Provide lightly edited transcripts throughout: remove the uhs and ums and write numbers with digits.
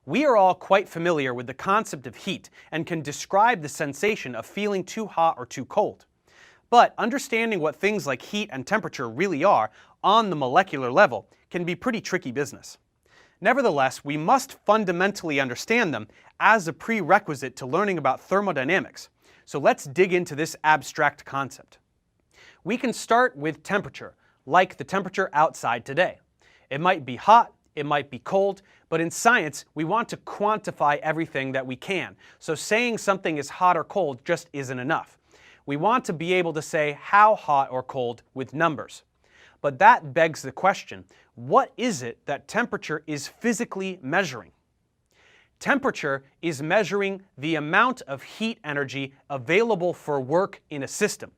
We are all quite familiar with the concept of heat and can describe the sensation of feeling too hot or too cold. But understanding what things like heat and temperature really are on the molecular level can be pretty tricky business. Nevertheless, we must fundamentally understand them as a prerequisite to learning about thermodynamics. So let's dig into this abstract concept. We can start with temperature, like the temperature outside today. It might be hot, it might be cold, but in science, we want to quantify everything that we can. So saying something is hot or cold just isn't enough. We want to be able to say how hot or cold with numbers. But that begs the question, what is it that temperature is physically measuring? Temperature is measuring the amount of heat energy available for work in a system.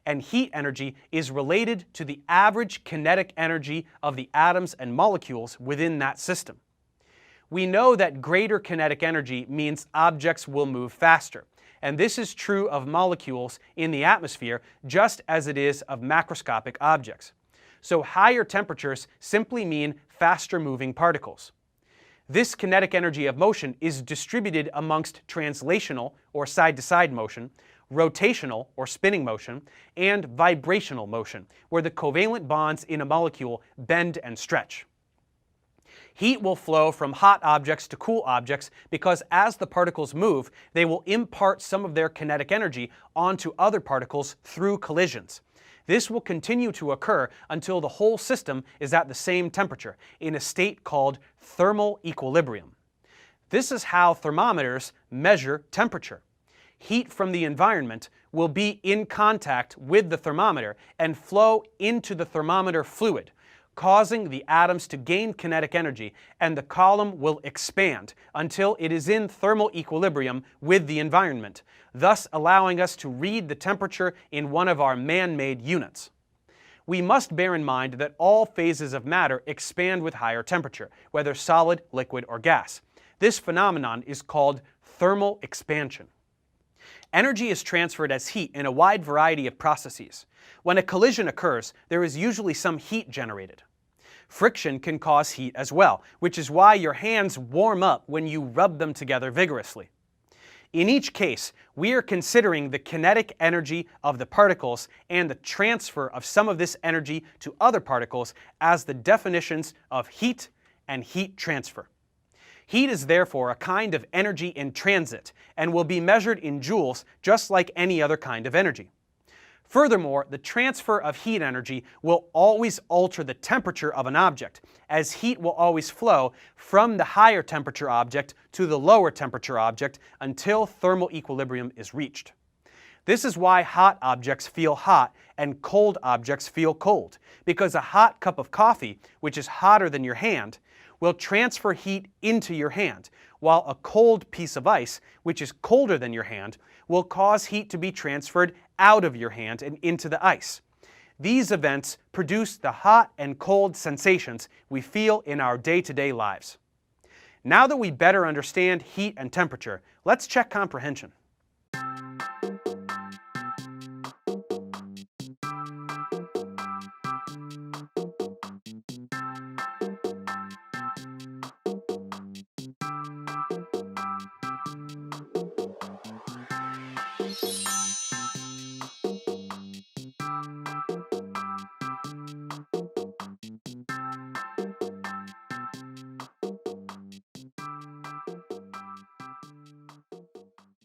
And heat energy is related to the average kinetic energy of the atoms and molecules within that system. We know that greater kinetic energy means objects will move faster, and this is true of molecules in the atmosphere just as it is of macroscopic objects. So higher temperatures simply mean faster moving particles. This kinetic energy of motion is distributed amongst translational or side-to-side motion, rotational or spinning motion, and vibrational motion, where the covalent bonds in a molecule bend and stretch. Heat will flow from hot objects to cool objects because as the particles move, they will impart some of their kinetic energy onto other particles through collisions. This will continue to occur until the whole system is at the same temperature, in a state called thermal equilibrium. This is how thermometers measure temperature. Heat from the environment will be in contact with the thermometer and flow into the thermometer fluid, causing the atoms to gain kinetic energy, and the column will expand until it is in thermal equilibrium with the environment, thus allowing us to read the temperature in one of our man-made units. We must bear in mind that all phases of matter expand with higher temperature, whether solid, liquid, or gas. This phenomenon is called thermal expansion. Energy is transferred as heat in a wide variety of processes. When a collision occurs, there is usually some heat generated. Friction can cause heat as well, which is why your hands warm up when you rub them together vigorously. In each case, we are considering the kinetic energy of the particles and the transfer of some of this energy to other particles as the definitions of heat and heat transfer. Heat is therefore a kind of energy in transit and will be measured in joules just like any other kind of energy. Furthermore, the transfer of heat energy will always alter the temperature of an object, as heat will always flow from the higher temperature object to the lower temperature object until thermal equilibrium is reached. This is why hot objects feel hot and cold objects feel cold, because a hot cup of coffee, which is hotter than your hand, will transfer heat into your hand, while a cold piece of ice, which is colder than your hand, will cause heat to be transferred out of your hand and into the ice. These events produce the hot and cold sensations we feel in our day-to-day lives. Now that we better understand heat and temperature, let's check comprehension.